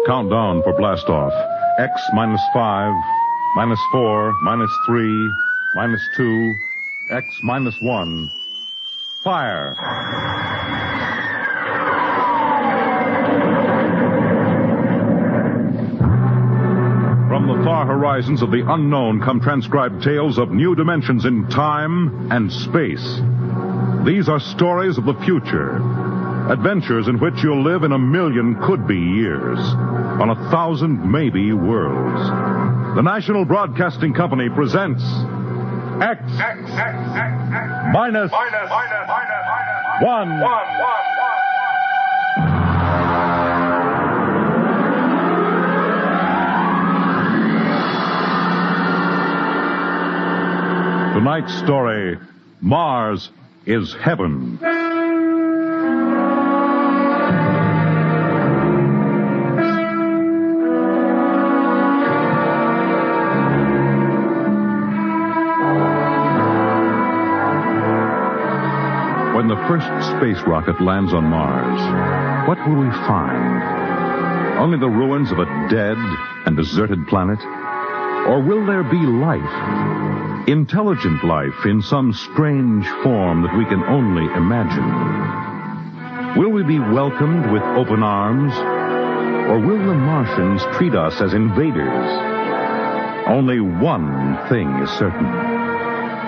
Countdown for blastoff. X minus 5, minus 4, minus 3, minus 2, X minus 1. Fire! From the far horizons of the unknown come transcribed tales of new dimensions in time and space. These are stories of the future. Adventures in which you'll live in 1,000,000 could-be years, on 1,000 maybe worlds. The National Broadcasting Company presents X minus 1. Tonight's story, Mars is Heaven. When the first space rocket lands on Mars, what will we find? Only the ruins of a dead and deserted planet? Or will there be life? Intelligent life in some strange form that we can only imagine? Will we be welcomed with open arms? Or will the Martians treat us as invaders? Only one thing is certain.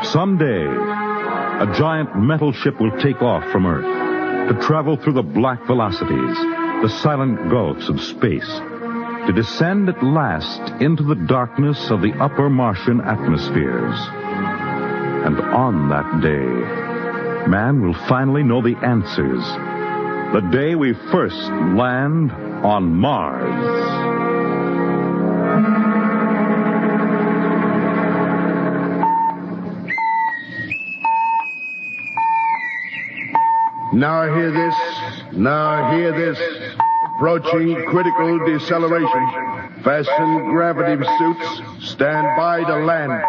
Someday, a giant metal ship will take off from Earth to travel through the black velocities, the silent gulfs of space, to descend at last into the darkness of the upper Martian atmospheres. And on that day, man will finally know the answers. The day we first land on Mars. Now hear this. Approaching critical deceleration. Fasten gravity suits. Stand by to land.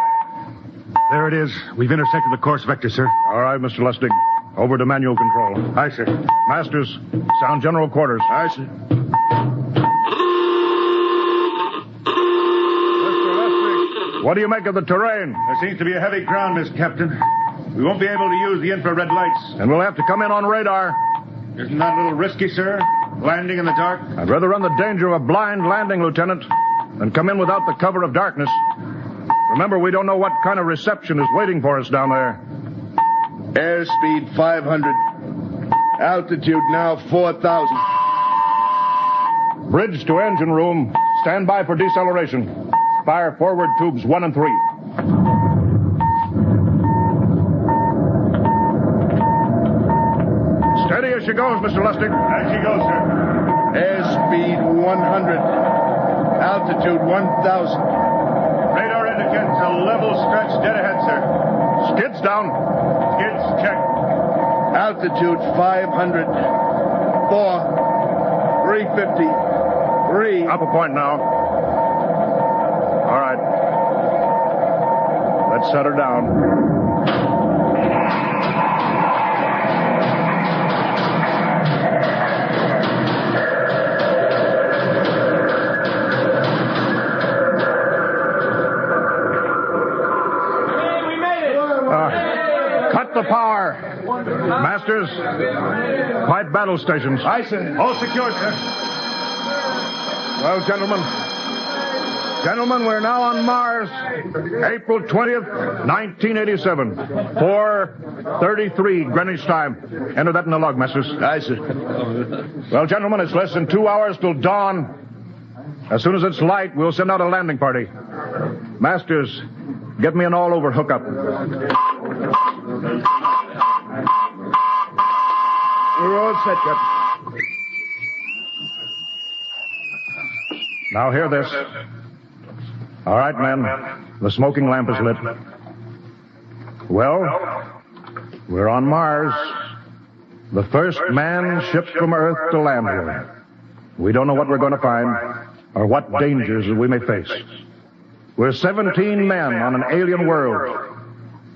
There it is. We've intersected the course vector, sir. All right, Mr. Lustig. Over to manual control. Aye, sir. Masters, sound general quarters. Aye, sir. Mr. Lustig, what do you make of the terrain? There seems to be a heavy ground, Miss Captain. We won't be able to use the infrared lights. And we'll have to come in on radar. Isn't that a little risky, sir? Landing in the dark? I'd rather run the danger of a blind landing, Lieutenant, than come in without the cover of darkness. Remember, we don't know what kind of reception is waiting for us down there. Airspeed 500. Altitude now 4,000. Bridge to engine room. Stand by for deceleration. Fire forward tubes 1 and 3. Steady as she goes, Mr. Lustig. As she goes, sir. Airspeed 100. Altitude 1,000. Radar indicates a level stretch dead ahead, sir. Skids down. Skids check. Altitude 500. 4. 350. 3. Up a point now. All right. Let's set her down. Cut the power. Masters, pipe battle stations. Aye, sir. All secure, sir. Well, gentlemen, we're now on Mars, April 20th, 1987, 4:33 Greenwich time. Enter that in the log, Masters. Aye, sir. Well, gentlemen, it's less than 2 hours till dawn. As soon as it's light, we'll send out a landing party. Masters, get me an all-over hookup. We're all set, Captain. Now hear this. All right, men. The smoking lamp is lit. Well, we're on Mars. The first manned ship from Earth to land here. We don't know what we're going to find or what dangers we may face. We're 17 men on an alien world,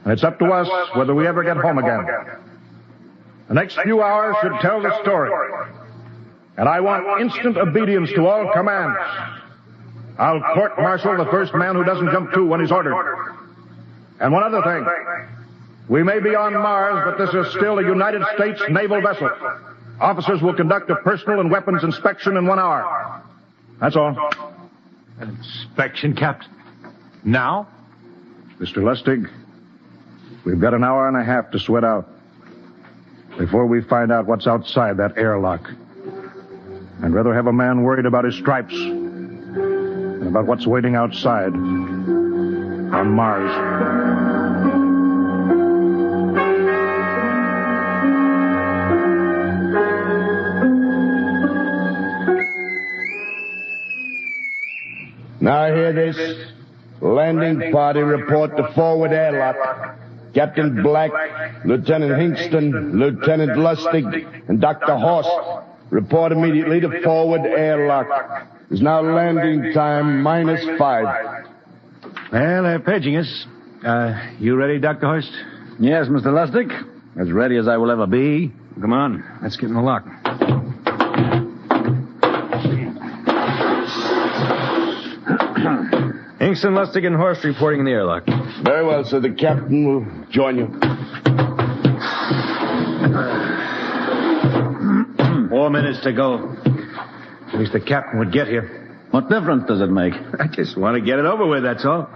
and it's up to us whether we ever get home again. The next few hours should tell the story. And I want instant obedience to all commands. I'll court-martial the first man who doesn't jump to when he's ordered. And one other thing. We may be on Mars, but this is still a United States naval vessel. Officers will conduct a personal and weapons inspection in 1 hour. That's all. An inspection, Captain? Now? Mr. Lustig, we've got an hour and a half to sweat out before we find out what's outside that airlock. I'd rather have a man worried about his stripes than about what's waiting outside on Mars. Now hear this. Landing party report to forward airlock. Captain Black, Lieutenant Hingston, Lieutenant Lustig, and Dr. Horst report immediately to forward airlock. There's now landing time -5. Well, they're paging us. You ready, Dr. Horst? Yes, Mr. Lustig. As ready as I will ever be. Come on, let's get in the lock. Hingston, Lustig, and Horst reporting in the airlock. Very well, sir. The captain will join you. 4 minutes to go. At least the captain would get here. What difference does it make? I just want to get it over with, that's all.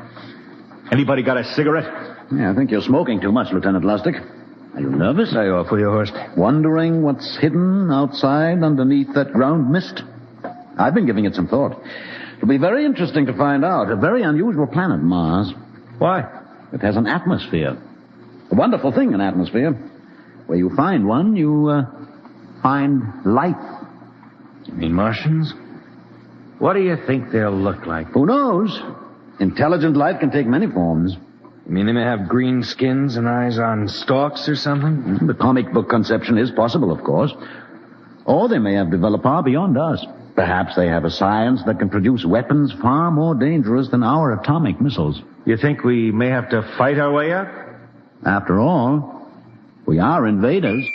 Anybody got a cigarette? Yeah, I think you're smoking too much, Lieutenant Lustig. Are you nervous? Lay off, will you, Horst? Wondering what's hidden outside underneath that ground mist? I've been giving it some thought. It'll be very interesting to find out. A very unusual planet, Mars. Why? It has an atmosphere. A wonderful thing, an atmosphere. Where you find one, you find life. You mean Martians? What do you think they'll look like? Who knows? Intelligent life can take many forms. You mean they may have green skins and eyes on stalks or something? The comic book conception is possible, of course. Or they may have developed far beyond us. Perhaps they have a science that can produce weapons far more dangerous than our atomic missiles. You think we may have to fight our way out? After all, we are invaders.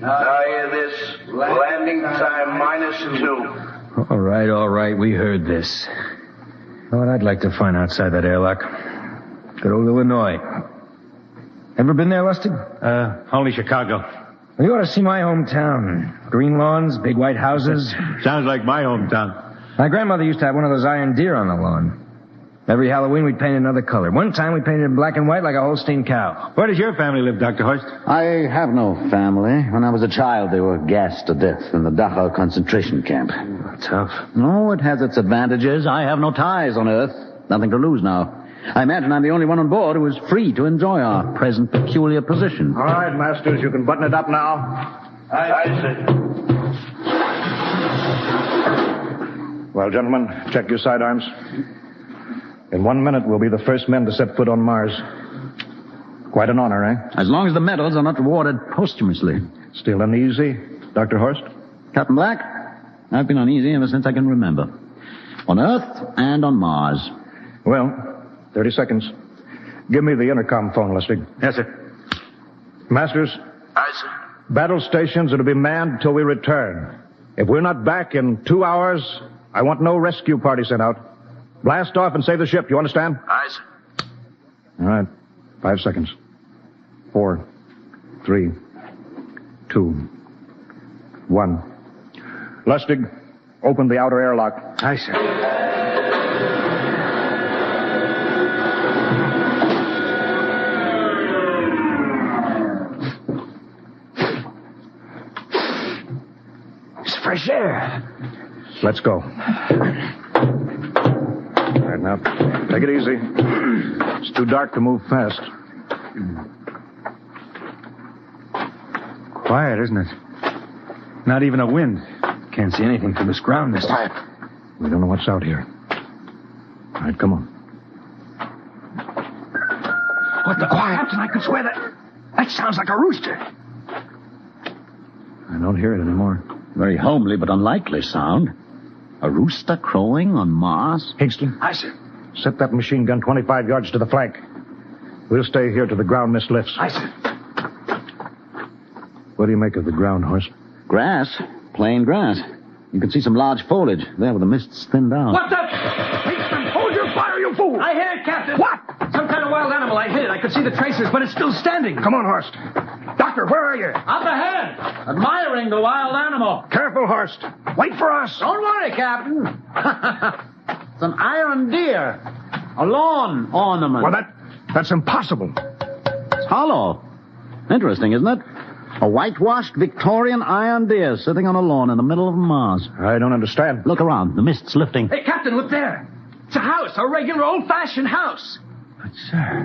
Now hear this. Landing time -2. All right. We heard this. Well, I'd like to find outside that airlock. Good old Illinois. Ever been there, Lustig? Only Chicago. Well, you ought to see my hometown. Green lawns, big white houses. Sounds like my hometown. My grandmother used to have one of those iron deer on the lawn. Every Halloween, we'd paint another color. One time, we painted it black and white like a Holstein cow. Where does your family live, Dr. Horst? I have no family. When I was a child, they were gassed to death in the Dachau concentration camp. Tough. No, it has its advantages. I have no ties on Earth. Nothing to lose now. I imagine I'm the only one on board who is free to enjoy our present peculiar position. All right, Masters, you can button it up now. I see. Well, gentlemen, check your sidearms. In 1 minute, we'll be the first men to set foot on Mars. Quite an honor, eh? As long as the medals are not rewarded posthumously. Still uneasy, Dr. Horst? Captain Black, I've been uneasy ever since I can remember. On Earth and on Mars. Well, 30 seconds. Give me the intercom phone, Lustig. Yes, sir. Masters? Aye, sir. Battle stations are to be manned until we return. If we're not back in 2 hours, I want no rescue party sent out. Blast off and save the ship, you understand? Aye, sir. All right. 5 seconds. 4, 3, 2, 1. Lustig, open the outer airlock. Aye, sir. It's fresh air. Let's go. All right, now, take it easy. It's too dark to move fast. Quiet, isn't it? Not even a wind. Can't see anything from this ground this time. We don't know what's out here. All right, come on. What the quiet? Captain, I could swear that sounds like a rooster. I don't hear it anymore. Very homely but unlikely sound. A rooster crowing on Mars? Hingston, Aye, sir. set that machine gun 25 yards to the flank. We'll stay here till the ground mist lifts. Aye, sir. What do you make of the ground, Horst? Grass. Plain grass. You can see some large foliage there where the mist's thinned out. What the? Hold your fire, you fool! I hit it, Captain. What? Some kind of wild animal. I hit it. I could see the traces, but it's still standing. Come on, Horst. Doctor, where are you? Up ahead, admiring the wild animal. Careful, Horst. Wait for us. Don't worry, Captain. It's an iron deer. A lawn ornament. Well, that's impossible. It's hollow. Interesting, isn't it? A whitewashed Victorian iron deer sitting on a lawn in the middle of Mars. I don't understand. Look around. The mist's lifting. Hey, Captain, look there. It's a house, a regular old-fashioned house. But, sir,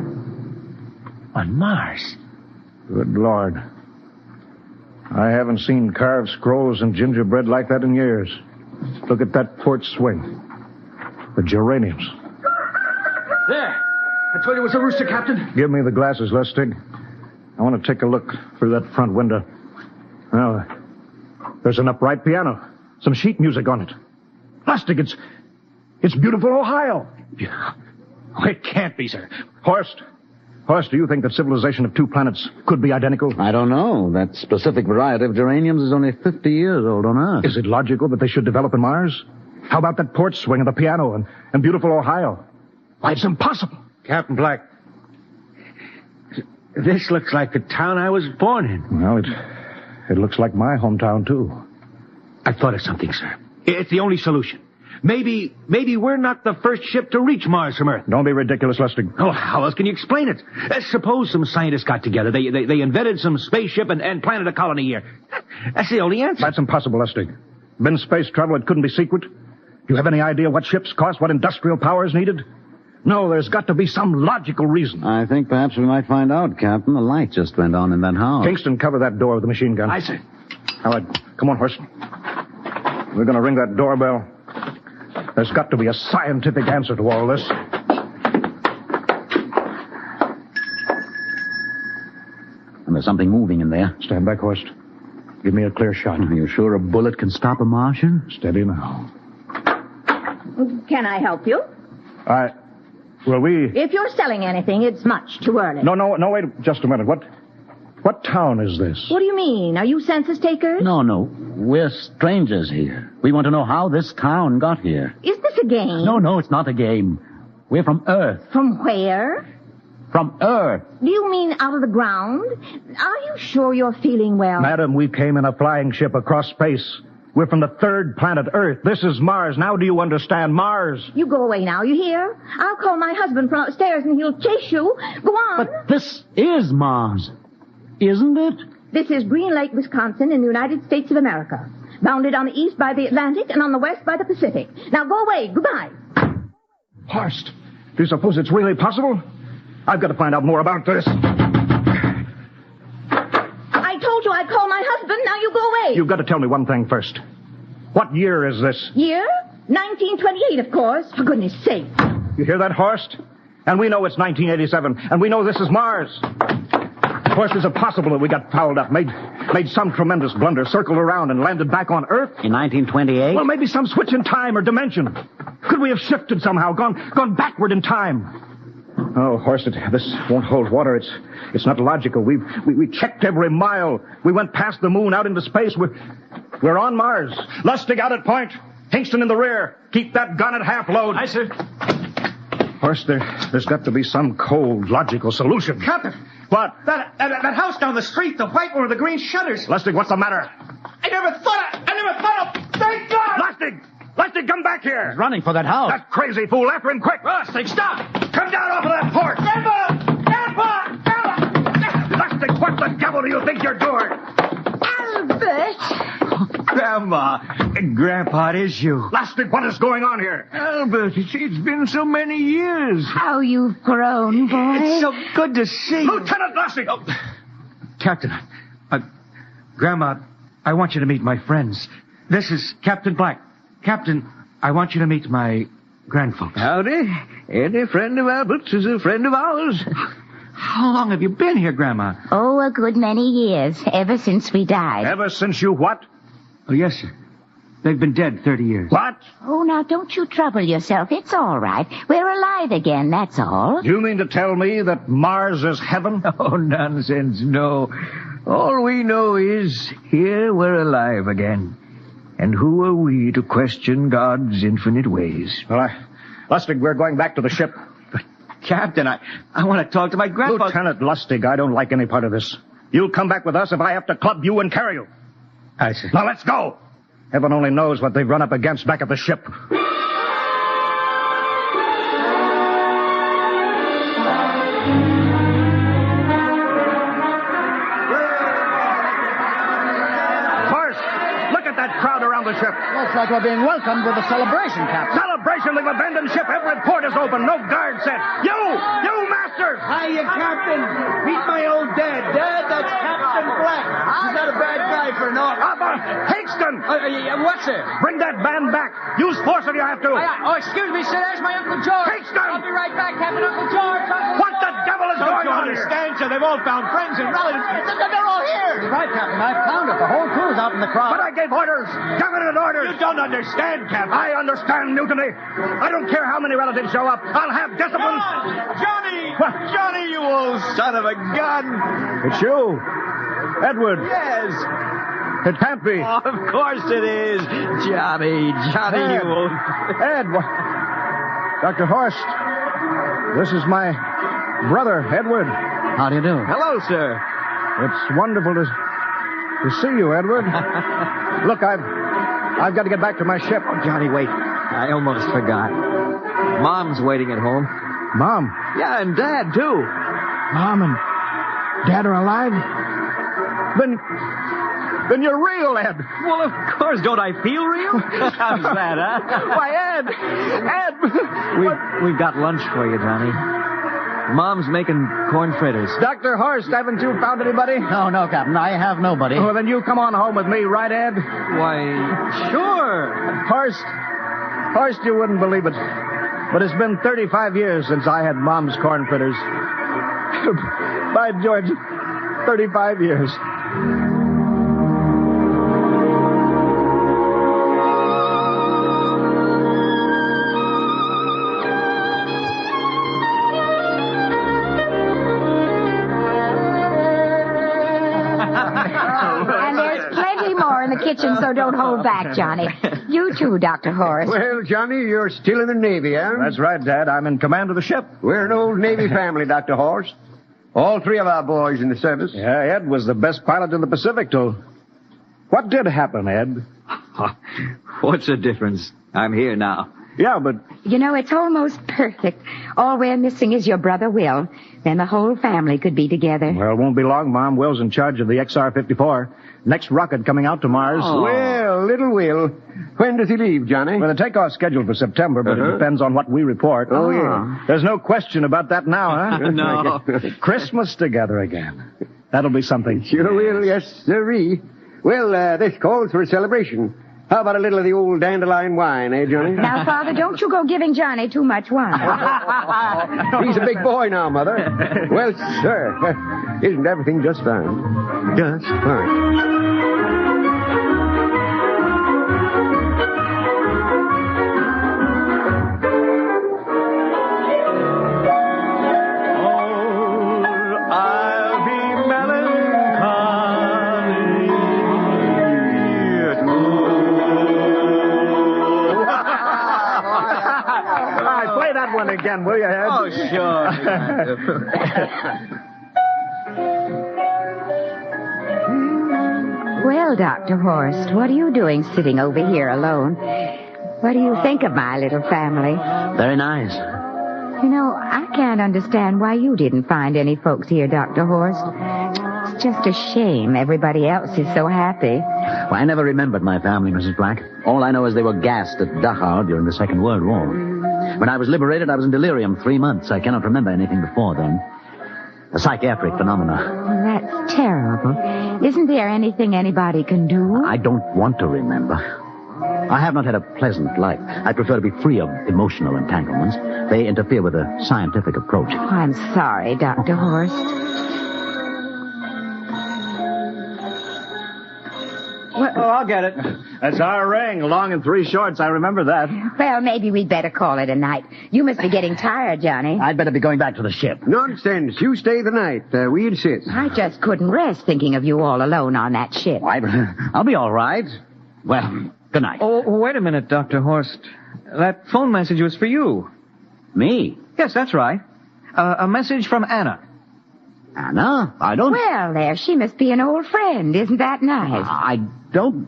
on Mars. Good Lord. I haven't seen carved scrolls and gingerbread like that in years. Look at that porch swing. The geraniums. There. I told you it was a rooster, Captain. Give me the glasses, Lustig. I want to take a look through that front window. Well, there's an upright piano. Some sheet music on it. Lustig, it's beautiful Ohio. Oh, it can't be, sir. Horst, do you think that civilization of two planets could be identical? I don't know. That specific variety of geraniums is only 50 years old on Earth. Is it logical that they should develop in Mars? How about that porch swing and the piano and beautiful Ohio? Why, it's impossible. Captain Black, this looks like the town I was born in. Well, it looks like my hometown, too. I thought of something, sir. It's the only solution. Maybe we're not the first ship to reach Mars from Earth. Don't be ridiculous, Lustig. Oh, how else can you explain it? Suppose some scientists got together. They invented some spaceship and planted a colony here. That's the only answer. That's impossible, Lustig. Been space travel, it couldn't be secret. Do you have any idea what ships cost, what industrial power is needed? No, there's got to be some logical reason. I think perhaps we might find out, Captain. The light just went on in that house. Kingston, cover that door with the machine gun. Aye, sir. All right, come on, Horst. We're going to ring that doorbell. There's got to be a scientific answer to all this. And there's something moving in there. Stand back, Horst. Give me a clear shot. Are you sure a bullet can stop a Martian? Steady now. Can I help you? Well, If you're selling anything, it's much too early. No, wait just a minute. What town is this? What do you mean? Are you census takers? No. We're strangers here. We want to know how this town got here. Is this a game? No, it's not a game. We're from Earth. From where? From Earth. Do you mean out of the ground? Are you sure you're feeling well? Madam, we came in a flying ship across space. We're from the third planet, Earth. This is Mars. Now do you understand? Mars. You go away now, you hear? I'll call my husband from upstairs and he'll chase you. Go on. But this is Mars, isn't it? This is Green Lake, Wisconsin, in the United States of America. Bounded on the east by the Atlantic and on the west by the Pacific. Now go away. Goodbye. Horst, do you suppose it's really possible? I've got to find out more about this. I told you I'd call my husband. Now you go away. You've got to tell me one thing first. What year is this? Year? 1928, of course. For goodness sake. You hear that, Horst? And we know it's 1987, and we know this is Mars. Horst, is it possible that we got fouled up, made some tremendous blunder, circled around, and landed back on Earth? In 1928? Well, maybe some switch in time or dimension. Could we have shifted somehow, gone backward in time? Oh, Horst, this won't hold water. It's not logical. We checked every mile. We went past the moon, out into space. We're on Mars. Lustig out at point. Hingston in the rear. Keep that gun at half load. Aye, sir. Horst, there's got to be some cold, logical solution. Captain. What? That house down the street, the white one with the green shutters. Lustig, what's the matter? I never thought of... Thank God! Lustig, come back here. He's running for that house. That crazy fool, after him, quick. Lustig, stop! Come down off of that porch. Grandpa! Lustig, what the devil do you think you're doing? Albert! Grandma, Grandpa, it is you. Lustig, what is going on here? Albert, it's been so many years. How you've grown, boy. It's so good to see you. Lieutenant Lustig! Oh. Captain, Grandma, I want you to meet my friends. This is Captain Black. Captain, I want you to meet my grandfolks. Howdy. Any friend of Albert's is a friend of ours. How long have you been here, Grandma? Oh, a good many years, ever since we died. Ever since you what? Oh, yes, sir. They've been dead 30 years. What? Oh, now, don't you trouble yourself. It's all right. We're alive again, that's all. Do you mean to tell me that Mars is heaven? Oh, nonsense, no. All we know is here we're alive again. And who are we to question God's infinite ways? Well, Lustig, we're going back to the ship. Captain, I want to talk to my grandfather. Lieutenant Lustig, I don't like any part of this. You'll come back with us if I have to club you and carry you. I see. Now let's go. Heaven only knows what they've run up against back at the ship. Crowd around the ship. Looks like we're being welcomed with a celebration, Captain. Celebration? We've abandoned ship. Every port is open. No guard set. You masters! Hiya, Captain. Meet my old dad. Dad, that's Captain Black. He's not a bad guy for an officer. Higston! What's it? Bring that band back. Use force if you have to. Excuse me, sir. There's my Uncle George. Higston! I'll be right back, Captain. Uncle George. What the devil is going on here? Understand, sir? They've all found friends and relatives. They're all here. Right, Captain. I've found it. The whole crew's out in the crowd. But I gave orders. Definite orders. You don't understand, Captain. I understand mutiny. I don't care how many relatives show up. I'll have discipline. Johnny! Johnny, you old son of a gun! It's you. Edward. Yes. It can't be. Oh, of course it is. Johnny, you old... Ed, Dr. Horst, this is my brother, Edward. How do you do? Hello, sir. It's wonderful to see you, Edward. Look, I've got to get back to my ship. Oh, Johnny, wait. I almost forgot. Mom's waiting at home. Mom? Yeah, and Dad, too. Mom and Dad are alive? Then you're real, Ed. Well, of course. Don't I feel real? How's that, huh? Why, Ed! We've got lunch for you, Johnny. Mom's making corn fritters. Dr. Horst, haven't you found anybody? No, Captain. I have nobody. Well, then you come on home with me, right, Ed? Why, sure. Horst, you wouldn't believe it, but it's been 35 years since I had Mom's corn fritters. By George, 35 years. Kitchen, so don't hold back, Johnny. You too, Dr. Horst. Well, Johnny, you're still in the Navy, eh? That's right, Dad. I'm in command of the ship. We're an old Navy family, Dr. Horst. All three of our boys in the service. Yeah, Ed was the best pilot in the Pacific, too. What did happen, Ed? What's the difference? I'm here now. Yeah, but... You know, it's almost perfect. All we're missing is your brother Will. Then the whole family could be together. Well, it won't be long, Mom. Will's in charge of the XR-54. Next rocket coming out to Mars. Oh. Well, little Will. When does he leave, Johnny? Well, the takeoff's scheduled for September, but it depends on what we report. Oh, yeah. There's no question about that now, huh? No. Christmas together again. That'll be something. Sure will, yes, sirree. Well, this calls for a celebration. How about a little of the old dandelion wine, eh, Johnny? Now, Father, don't you go giving Johnny too much wine. He's a big boy now, Mother. Well, sir, isn't everything just fine? Just fine. One again, will you, Ed? Oh, sure. Well, Dr. Horst, what are you doing sitting over here alone? What do you think of my little family? Very nice. You know, I can't understand why you didn't find any folks here, Dr. Horst. It's just a shame everybody else is so happy. Well, I never remembered my family, Mrs. Black. All I know is they were gassed at Dachau during the Second World War. When I was liberated, I was in delirium 3 months. I cannot remember anything before then. A psychiatric phenomena. Well, that's terrible. Isn't there anything anybody can do? I don't want to remember. I have not had a pleasant life. I prefer to be free of emotional entanglements. They interfere with a scientific approach. Oh, I'm sorry, Dr. Horst. Oh, I'll get it. That's our ring, long and 3 shorts. I remember that. Well, maybe we'd better call it a night. You must be getting tired, Johnny. I'd better be going back to the ship. Nonsense. You stay the night. We insist. I just couldn't rest thinking of you all alone on that ship. I'll be all right. Well, Good night. Oh, wait a minute, Dr. Horst. That phone message was for you. Me? Yes, that's right. A message from Anna. Anna? I don't... Well, there, she must be an old friend. Isn't that nice? I don't...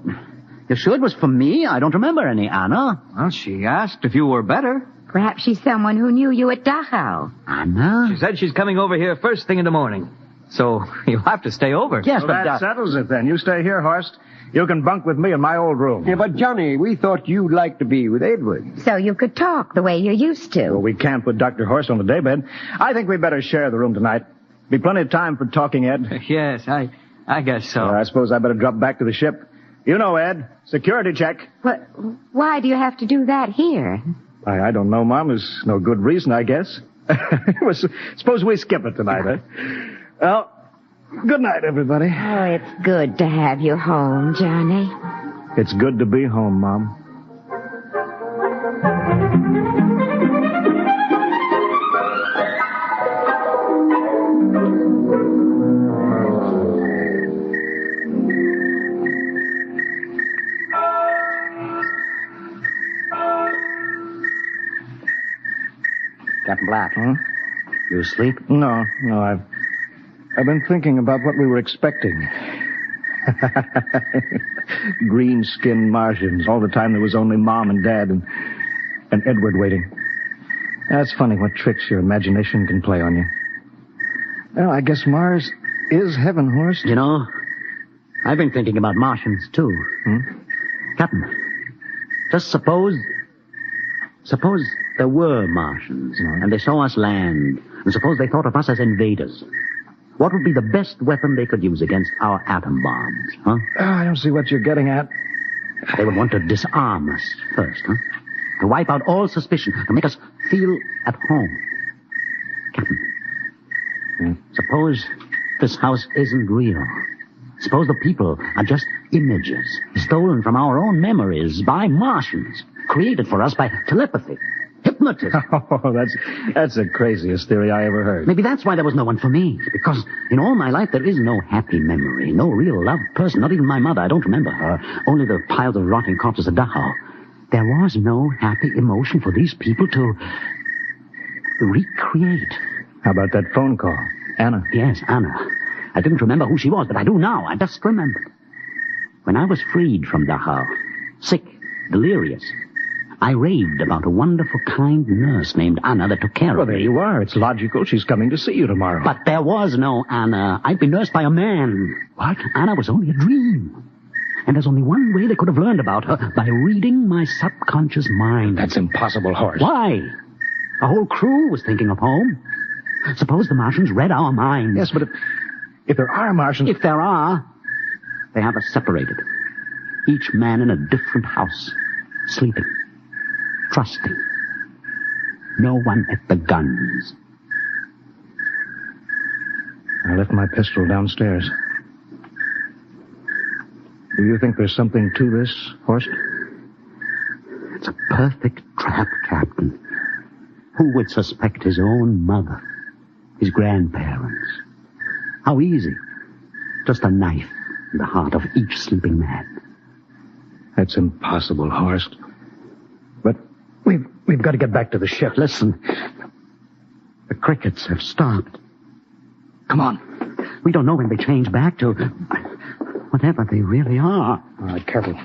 You sure it was for me? I don't remember any Anna. Well, she asked if you were better. Perhaps she's someone who knew you at Dachau. Anna? She said she's coming over here first thing in the morning. So you'll have to stay over. Yes, Well, but... that settles it then. You stay here, Horst. You can bunk with me in my old room. Yeah, but Johnny, we thought you'd like to be with Edward. So you could talk the way you used to. Well, we can't put Dr. Horst on the daybed. I think we better share the room tonight. Be plenty of time for talking, Ed. Yes, I guess so. I suppose I better drop back to the ship. You know, Ed, security check. But why do you have to do that here? I don't know, Mom. There's no good reason, I guess. Suppose we skip it tonight, eh? Well, good night, everybody. Oh, it's good to have you home, Johnny. It's good to be home, Mom. Captain Black. You asleep? No, I've been thinking about what we were expecting. Green-skinned Martians. All the time there was only Mom and Dad and Edward waiting. That's funny what tricks your imagination can play on you. Well, I guess Mars is heaven, Horst. You know, I've been thinking about Martians, too. Captain, just suppose there were Martians, and they saw us land, and suppose they thought of us as invaders. What would be the best weapon they could use against our atom bombs, huh? Oh, I don't see what you're getting at. They would want to disarm us first, huh? To wipe out all suspicion, to make us feel at home. Captain, suppose this house isn't real. Suppose the people are just images, stolen from our own memories by Martians, created for us by telepathy, hypnotism. Oh, that's the craziest theory I ever heard. Maybe that's why there was no one for me, because in all my life there is no happy memory, no real loved person, not even my mother. I don't remember her, only the piles of rotting corpses at Dachau. There was no happy emotion for these people to recreate. How about that phone call? Anna? Yes, Anna. I didn't remember who she was, but I do now. I just remembered. When I was freed from Dachau, sick, delirious, I raved about a wonderful, kind nurse named Anna that took care Well, of me. there you are. It's logical. She's coming to see you tomorrow. But there was no Anna. I'd been nursed by a man. What? Anna was only a dream. And there's only one way they could have learned about her, by reading my subconscious mind. That's impossible, Horst. Why? The whole crew was thinking of home. Suppose the Martians read our minds. Yes, but if there are Martians... If there are, they have us separated. Each man in a different house, sleeping, trusting. No one at the guns. I left my pistol downstairs. Do you think there's something to this, Horst? It's a perfect trap, Captain. Who would suspect his own mother, his grandparents? How easy. Just a knife in the heart of each sleeping man. That's impossible, Horst. But we've got to get back to the ship. Listen. The crickets have stopped. Come on. We don't know when they change back to whatever they really are. All right, careful.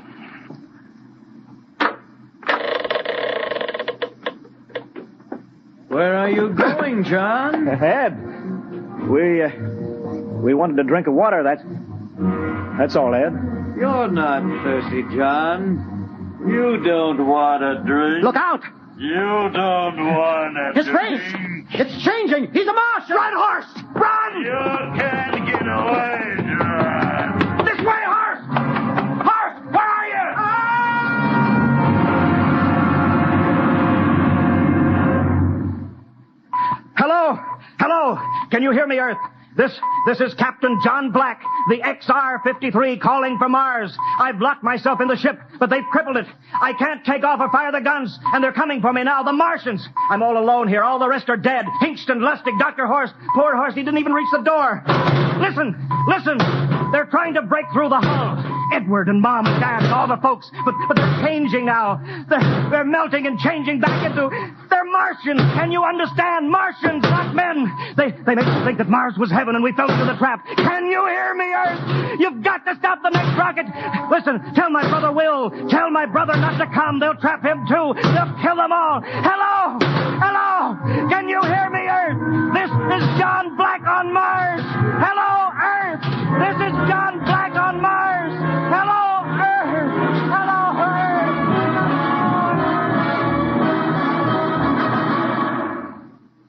Where are you going, John? Ed, we wanted a drink of water. That's all, Ed. You're not thirsty, John. You don't want a drink. Look out! You don't want a His drink. face! It's changing! He's a Martian! Run, horse! Run! You can't get away, John. This way, horse! Horse! Where are you? Hello? Hello? Can you hear me, Earth? This is Captain John Black, the XR-53 calling from Mars. I've locked myself in the ship, but they've crippled it. I can't take off or fire the guns, and they're coming for me now, the Martians. I'm all alone here. All the rest are dead. Hinkston, Lustig, Dr. Horst. Poor Horst, he didn't even reach the door. Listen! They're trying to break through the hull. Edward and Mom and Dad and all the folks. But they're changing now. They're melting and changing back into... They're Martians. Can you understand? Martians, not men. They make us think that Mars was heaven and we fell into the trap. Can you hear me, Earth? You've got to stop the next rocket. Listen, tell my brother Will. Tell my brother not to come. They'll trap him too. They'll kill them all. Hello? Hello? Can you hear me, Earth? This is John Black on Mars. Hello, Earth. This is John Black on Mars. Hello, Earth. Hello, Earth.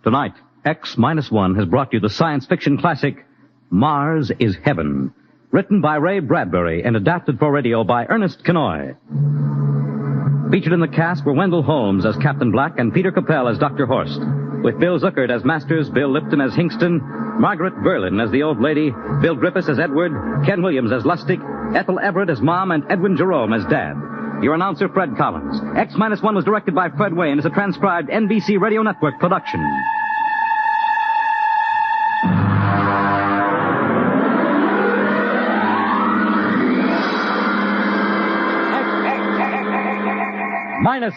Tonight, X-1 has brought you the science fiction classic, Mars is Heaven, written by Ray Bradbury and adapted for radio by Ernest Kenoy. Featured in the cast were Wendell Holmes as Captain Black and Peter Capell as Dr. Horst, with Bill Zuckert as Masters, Bill Lipton as Hingston, Margaret Berlin as the old lady, Bill Griffiths as Edward, Ken Williams as Lustig, Ethel Everett as Mom, and Edwin Jerome as Dad. Your announcer, Fred Collins. X-1 was directed by Fred Wayne as a transcribed NBC Radio Network production. -1.